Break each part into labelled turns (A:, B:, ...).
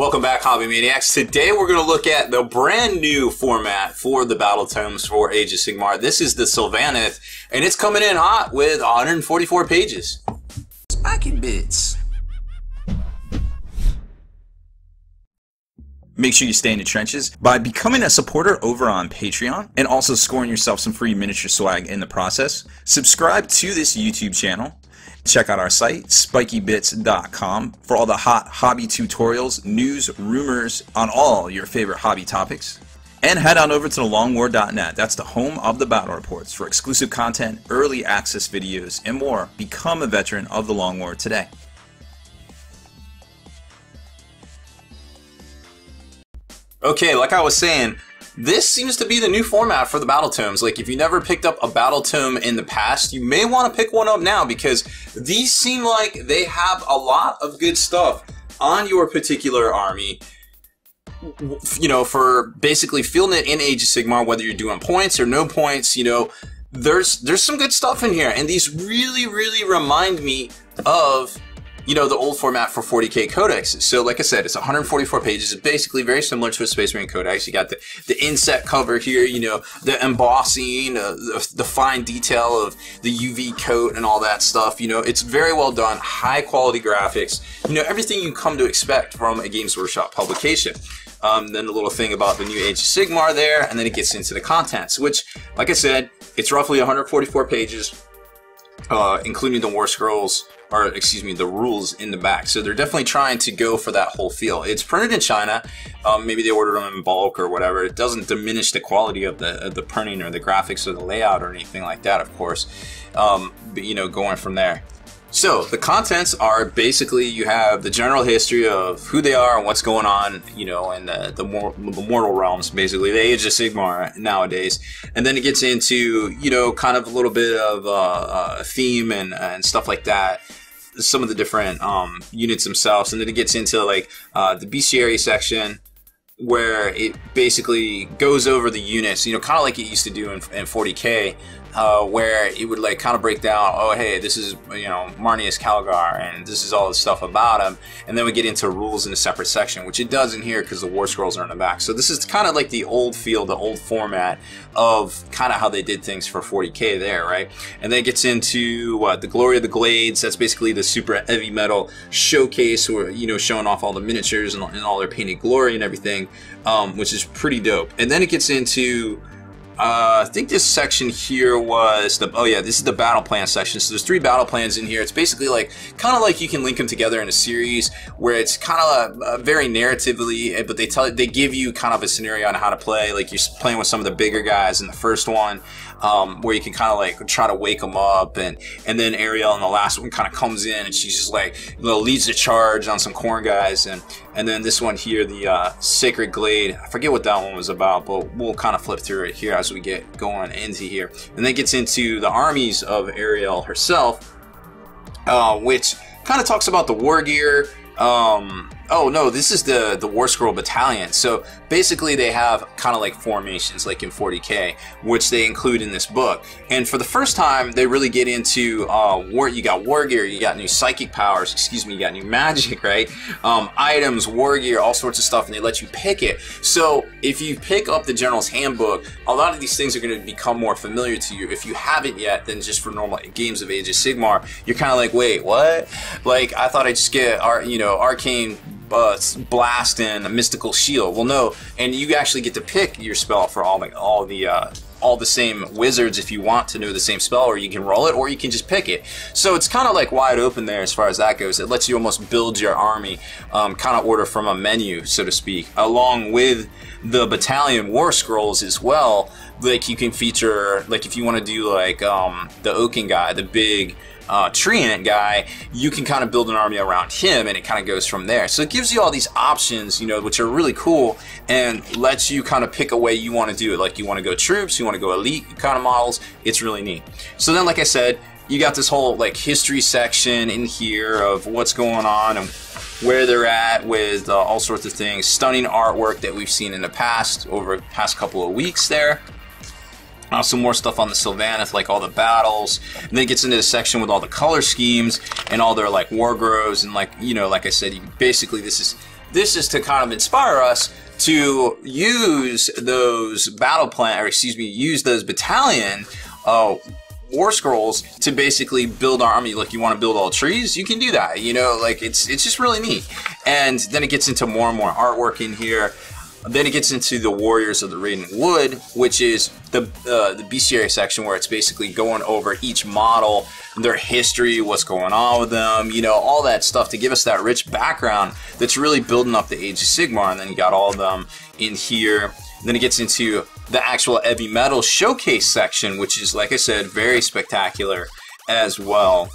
A: Welcome back, Hobby Maniacs. Today we're going to look at the brand new format for the Battletomes for Age of Sigmar. This is the Sylvaneth, and it's coming in hot with 144 pages. Spiky bits.
B: Make sure you stay in the trenches by becoming a supporter over on Patreon and also scoring yourself some free miniature swag in the process. Subscribe to this YouTube channel. Check out our site, spikybits.com, for all the hot hobby tutorials, news, rumors on all your favorite hobby topics. And head on over to thelongwar.net. That's the home of the battle reports for exclusive content, early access videos, and more. Become a veteran of the Long War today.
A: Okay, like I was saying, this seems to be the new format for the Battletomes. Like, if you never picked up a Battletome in the past, you may want to pick one up now, because these seem like they have a lot of good stuff on your particular army. You know, for basically fielding it in Age of Sigmar, whether you're doing points or no points, you know, there's some good stuff in here. And these really remind me of, you know, the old format for 40k codexes. So like I said, it's 144 pages. It's basically very similar to a Space Marine codex. You got the inset cover here, you know, the embossing, the fine detail of the UV coat and all that stuff. You know, it's very well done, high quality graphics, you know, everything you come to expect from a Games Workshop publication. Then the little thing about the new Age of Sigmar there, and then it gets into the contents, which, like I said, it's roughly 144 pages, including the War Scrolls, or excuse me, the rules in the back. So they're definitely trying to go for that whole feel. It's printed in China. Maybe they ordered them in bulk or whatever. It doesn't diminish the quality of the printing or the graphics or the layout or anything like that, of course. But, you know, going from there. So the contents are basically, you have the general history of who they are and what's going on, you know, in the mortal realms, basically the Age of Sigmar nowadays. And then it gets into, you know, kind of a little bit of theme and stuff like that. Some of the different units themselves, and then it gets into like the bestiary section, where it basically goes over the units, you know, kind of like it used to do in 40k, where it would like kind of break down, oh hey, this is, you know, Marneus Calgar, and this is all the stuff about him, and then we get into rules in a separate section, which it does in here because the War Scrolls are in the back. So this is kind of like the old feel, the old format of kind of how they did things for 40k there, right? And then it gets into the Glory of the Glades. That's basically the super heavy metal showcase, where, you know, showing off all the miniatures and all their painted glory and everything, which is pretty dope. And then it gets into I think this section here was the, oh yeah, this is the battle plan section. So there's 3 battle plans in here. It's basically like, kind of like you can link them together in a series where it's kind of very narratively, but they give you kind of a scenario on how to play. Like, you're playing with some of the bigger guys in the first one, where you can kind of like try to wake them up, and then Ariel in the last one kind of comes in and she's just like, you know, leads the charge on some corn guys, and then this one here, the Sacred Glade, I forget what that one was about, but we'll kind of flip through it here as we get going into here. And then it gets into the armies of Ariel herself, which kind of talks about the war gear. Oh no, this is the War Scroll Battalion. So basically they have kind of like formations like in 40k, which they include in this book. And for the first time, they really get into war. You got war gear, you got new psychic powers, excuse me, you got new magic, right? Items, war gear, all sorts of stuff, and they let you pick it. So if you pick up the General's Handbook, a lot of these things are going to become more familiar to you. If you haven't yet, then just for normal games of Age of Sigmar, you're kind of like, wait, what? Like, I thought I'd just get Arcane Blast and a Mystical Shield. Well, no, and you actually get to pick your spell for all the same wizards if you want to know the same spell, or you can roll it, or you can just pick it. So it's kind of like wide open there as far as that goes. It lets you almost build your army, kind of order from a menu, so to speak, along with the battalion War Scrolls as well. Like, you can feature, like, if you want to do like the Oaken guy, the big Treant guy, you can kind of build an army around him, and it kind of goes from there. So it gives you all these options, you know, which are really cool, and lets you kind of pick a way you want to do it. Like, you want to go troops, you want to go elite kind of models. It's really neat. So then, like I said, you got this whole like history section in here of what's going on and where they're at with all sorts of things. Stunning artwork that we've seen in the past, over the past couple of weeks there. Some more stuff on the Sylvaneth, like all the battles, and then it gets into the section with all the color schemes and all their like war groves, and like, you know, like I said, basically this is this is to kind of inspire us to use those use those battalion war scrolls to basically build our army. Like, you want to build all trees, you can do that, you know, like it's just really neat. And then it gets into more and more artwork in here. Then it gets into the Warriors of the Radiant Wood, which is the bestiary section, where it's basically going over each model, their history, what's going on with them, you know, all that stuff to give us that rich background that's really building up the Age of Sigmar. And then you got all of them in here. Then it gets into the actual heavy metal showcase section, which is, like I said, very spectacular as well.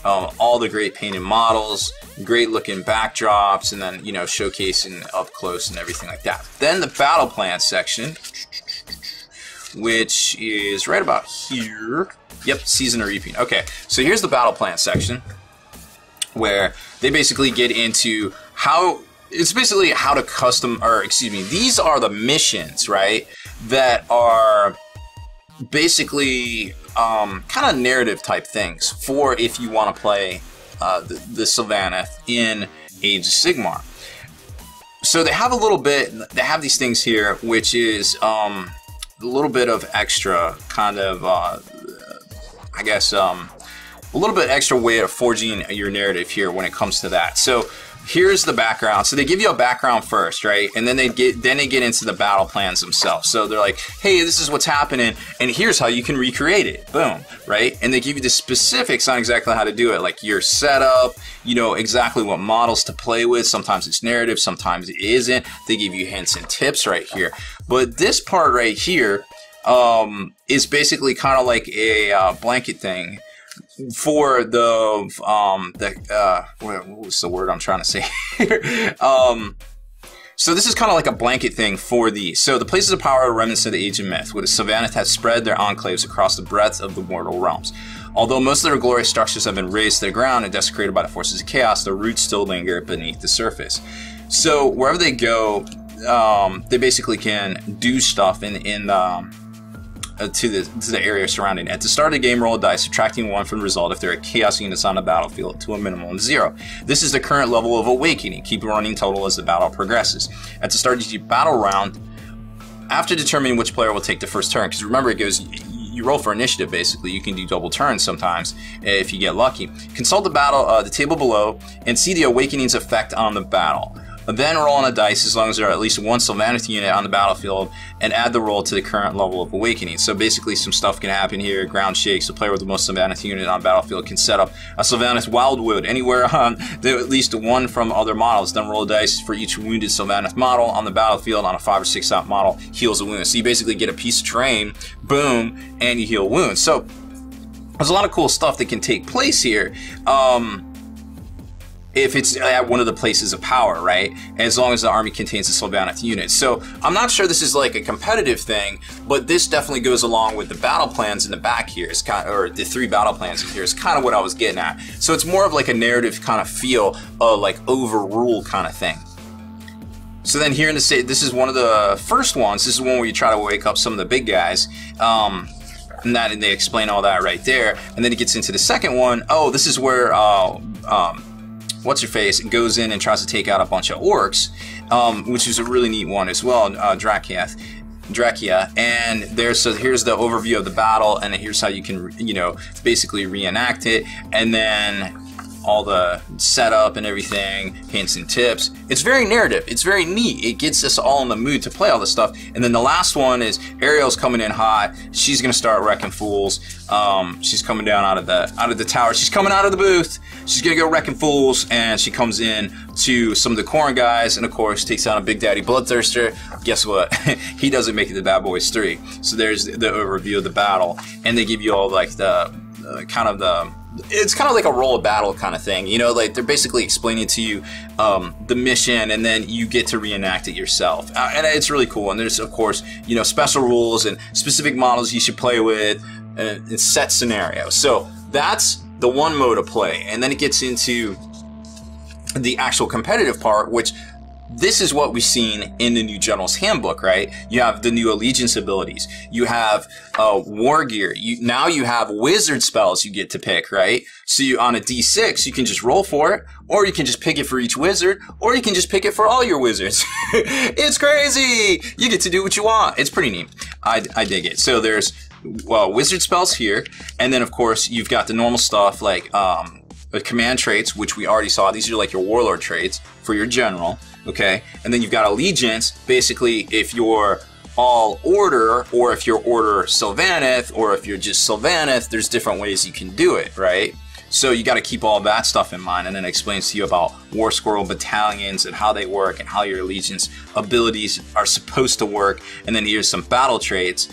A: All the great painted models, great looking backdrops, and then, you know, showcasing up close and everything like that. Then the battle plan section, which is right about here. Yep, season of reaping. Okay, so here's the battle plan section, where they basically get into how, it's basically how to custom, or excuse me, these are the missions, right, that are basically kind of narrative type things for if you want to play the Sylvaneth in Age of Sigmar. So they have a little bit, they have these things here, which is a little bit of extra kind of, I guess, a little bit extra way of forging your narrative here when it comes to that. So here's the background. So they give you a background first, right? And then they get into the battle plans themselves. So they're like, hey, this is what's happening, and here's how you can recreate it. Boom, right? And they give you the specifics on exactly how to do it, like your setup, you know, exactly what models to play with. Sometimes it's narrative, sometimes it isn't. They give you hints and tips right here. But this part right here is basically kind of like a blanket thing for the what was the word I'm trying to say here? So this is kind of like a blanket thing for these. So the places of power are remnants of the Age of Myth, where the Sylvaneth has spread their enclaves across the breadth of the mortal realms. Although most of their glorious structures have been razed to the ground and desecrated by the forces of chaos, their roots still linger beneath the surface. So wherever they go, they basically can do stuff in to the area surrounding. At the start of the game, roll a dice, subtracting 1 from the result if there are chaos units on the battlefield to a minimum of 0. This is the current level of awakening. Keep running total as the battle progresses. At the start of each battle round, after determining which player will take the first turn, because remember, it goes, you roll for initiative basically. You can do double turns sometimes if you get lucky. Consult the table below and see the awakening's effect on the battle. Then roll on a dice as long as there are at least one Sylvaneth unit on the battlefield, and add the roll to the current level of awakening. So basically some stuff can happen here. Ground shakes. The player with the most Sylvaneth unit on the battlefield can set up a Sylvaneth Wildwood anywhere on at least one from other models. Then roll a dice for each wounded Sylvaneth model on the battlefield. On a 5 or 6 out model, heals a wound. So you basically get a piece of terrain, boom, and you heal wounds. So there's a lot of cool stuff that can take place here. If it's at one of the places of power, right? As long as the army contains a Sylvaneth unit. So I'm not sure this is like a competitive thing, but this definitely goes along with the battle plans in the back here. It's kind of, or the 3 battle plans in here is kind of what I was getting at. So it's more of like a narrative kind of feel, like overrule kind of thing. So then here in the state, this is one of the first ones. This is one where you try to wake up some of the big guys. And they explain all that right there. And then it gets into the second one. Oh, this is where what's-her-face goes in and tries to take out a bunch of orcs, which is a really neat one as well, Drachia. And here's the overview of the battle, and here's how you can, you know, basically reenact it, and then all the setup and everything, hints and tips. It's very narrative. It's very neat. It gets us all in the mood to play all this stuff. And then the last one is Ariel's coming in hot. She's gonna start wrecking fools. She's coming down out of the tower. She's coming out of the booth. She's gonna go wrecking fools, and she comes in to some of the Khorne guys, and of course takes on a Big Daddy Bloodthirster. Guess what? He doesn't make it to Bad Boys 3. So there's the overview of the battle, and they give you all like the it's kind of like a roll of battle kind of thing, you know, like they're basically explaining to you the mission, and then you get to reenact it yourself, and it's really cool. And there's of course, you know, special rules and specific models you should play with, it's set scenarios. So that's the one mode of play, and then it gets into the actual competitive part, which this is what we've seen in the new General's Handbook, right? You have the new allegiance abilities. You have war gear. Now you have wizard spells you get to pick, right? So on a D6, you can just roll for it, or you can just pick it for each wizard, or you can just pick it for all your wizards. It's crazy! You get to do what you want. It's pretty neat. I dig it. So there's wizard spells here, and then of course you've got the normal stuff like the command traits, which we already saw. These are like your warlord traits for your general. Okay, and then you've got allegiance. Basically, if you're all order, or if you're order Sylvaneth, or if you're just Sylvaneth, there's different ways you can do it, right? So you got to keep all that stuff in mind, and then it explains to you about War Squirrel battalions and how they work and how your allegiance abilities are supposed to work. And then here's some battle traits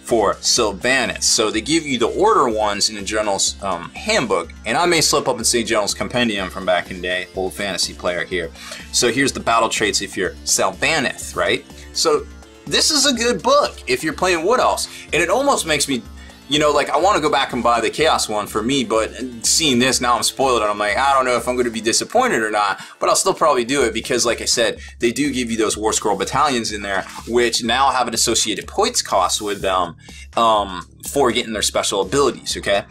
A: for Sylvaneth. So they give you the order ones in the General's Handbook, and I may slip up and say General's Compendium from back in the day, old fantasy player here. So here's the battle traits if you're Sylvaneth, right? So this is a good book if you're playing Wood Elves, and it almost makes me, you know, like I want to go back and buy the Chaos one for me, but seeing this now I'm spoiled and I'm like, I don't know if I'm going to be disappointed or not, but I'll still probably do it because, like I said, they do give you those War Scroll battalions in there, which now have an associated points cost with them for getting their special abilities, okay?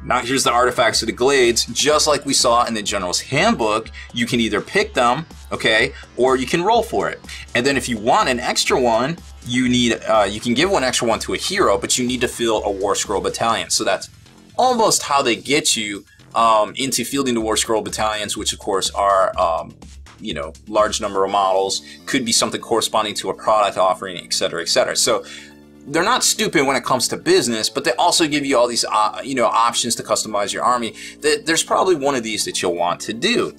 A: Now here's the artifacts of the Glades. Just like we saw in the General's Handbook, you can either pick them, okay, or you can roll for it. And then if you want an extra one, you need you can give one extra one to a hero, but you need to fill a War Scroll battalion. So that's almost how they get you into fielding the War Scroll battalions, which of course are you know, large number of models, could be something corresponding to a product offering, etc., etc. So they're not stupid when it comes to business, but they also give you all these you know, options to customize your army. There's probably one of these that you'll want to do.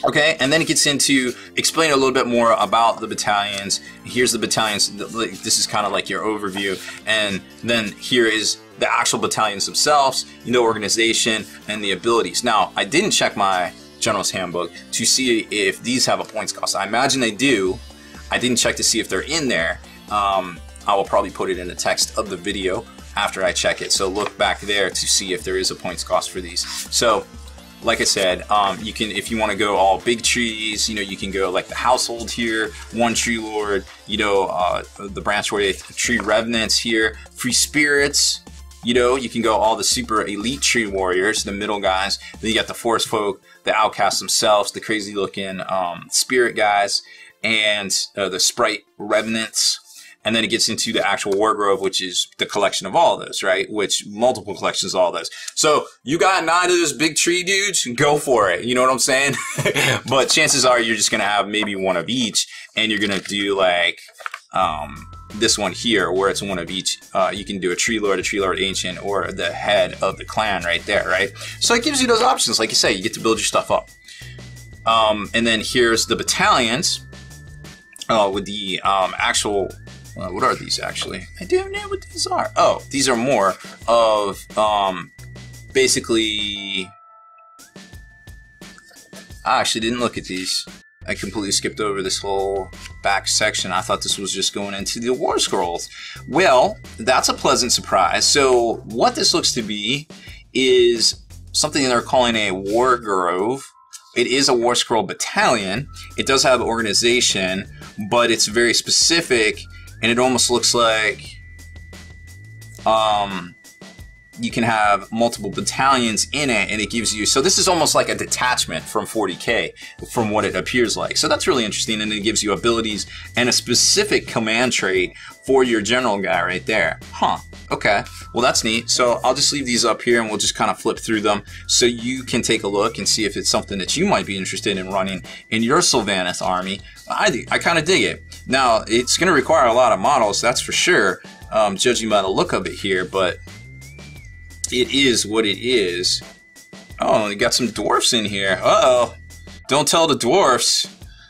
A: Okay, and then it gets into explaining a little bit more about the battalions. Here's the battalions. This is kind of like your overview. And then here is the actual battalions themselves, you know, organization, and the abilities. Now, I didn't check my General's Handbook to see if these have a points cost. I imagine they do. I didn't check to see if they're in there. I will probably put it in the text of the video after I check it. So look back there to see if there is a points cost for these. So, like I said, you can, if you want to go all big trees, you know, you can go like the household here, one tree lord, you know, the branch where tree revenants here, free spirits, you know, you can go all the super elite tree warriors, the middle guys. Then you got the forest folk, the outcasts themselves, the crazy looking spirit guys, and the sprite revenants. And then it gets into the actual Wargrove, which is the collection of all of those, right? Which multiple collections of all those. So you got 9 of those big tree dudes, go for it. You know what I'm saying? But chances are you're just going to have maybe one of each, and you're going to do like this one here, where it's one of each. You can do a tree lord ancient, or the head of the clan right there, right? So it gives you those options. Like you say, you get to build your stuff up. And then here's the battalions with the actual... what are these actually? I don't know what these are. Oh, these are more of basically... I actually didn't look at these. I completely skipped over this whole back section. I thought this was just going into the War Scrolls. Well, that's a pleasant surprise. So what this looks to be is something they're calling a Wargrove. It is a War Scroll battalion. It does have organization, but it's very specific. And it almost looks like you can have multiple battalions in it, and it gives you... So this is almost like a detachment from 40k, from what it appears like. So that's really interesting, and it gives you abilities and a specific command trait for your general guy right there. Huh. Okay. Well, that's neat. So I'll just leave these up here, and we'll just kind of flip through them so you can take a look and see if it's something that you might be interested in running in your Sylvaneth army. I kind of dig it. Now, it's going to require a lot of models, that's for sure, judging by the look of it here, but it is what it is. Oh, you got some dwarfs in here. Uh-oh. Don't tell the dwarfs.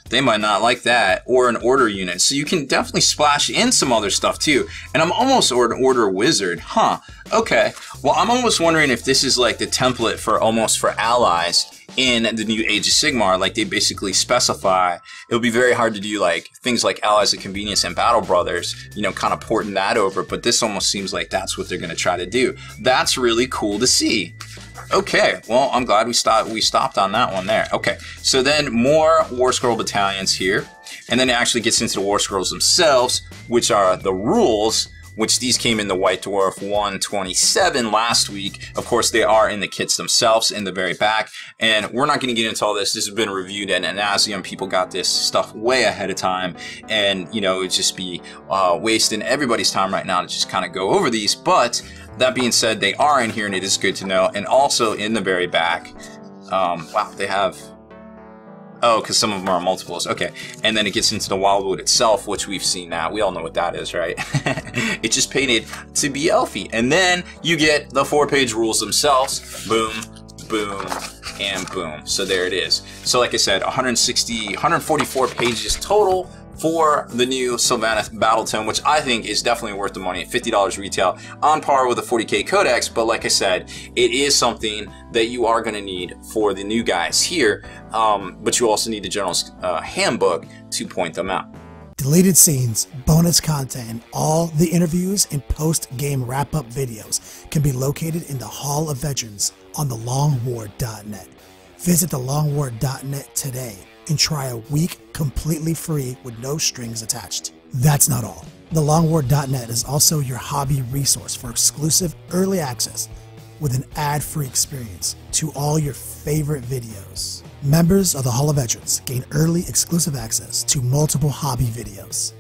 A: They might not like that. Or an order unit. So you can definitely splash in some other stuff too. And I'm almost an order wizard. Huh. Okay. Well, I'm almost wondering if this is like the template for almost for allies in the new Age of Sigmar, like they basically specify, it would be very hard to do like things like Allies of Convenience and Battle Brothers, you know, kind of porting that over, but this almost seems like that's what they're going to try to do. That's really cool to see. Okay, well, I'm glad we stopped on that one there. Okay, so then more War Scroll battalions here, and then it actually gets into the War Scrolls themselves, which are the rules, which these came in the White Dwarf 127 last week. Of course, they are in the kits themselves in the very back, and we're not going to get into all this. This has been reviewed at Anasium. People got this stuff way ahead of time, and, you know, it'd just be wasting everybody's time right now to just kind of go over these, but that being said, they are in here, and it is good to know. And also in the very back, wow, they have, oh, because some of them are multiples. Okay, and then it gets into the Wildwood itself, which we've seen now. We all know what that is, right? It's just painted to be elfy. And then you get the 4-page rules themselves. Boom, boom, and boom. So there it is. So like I said, 144 pages total for the new Sylvaneth Battletome, which I think is definitely worth the money at $50 retail, on par with the 40k Codex. But like I said, it is something that you are going to need for the new guys here, but you also need the General's Handbook to point them out.
C: Deleted scenes, bonus content, and all the interviews and post-game wrap-up videos can be located in the Hall of Veterans on thelongwar.net. Visit thelongwar.net today and try a week completely free with no strings attached. That's not all. TheLongWar.net is also your hobby resource for exclusive early access with an ad-free experience to all your favorite videos. Members of the Hall of Veterans gain early exclusive access to multiple hobby videos.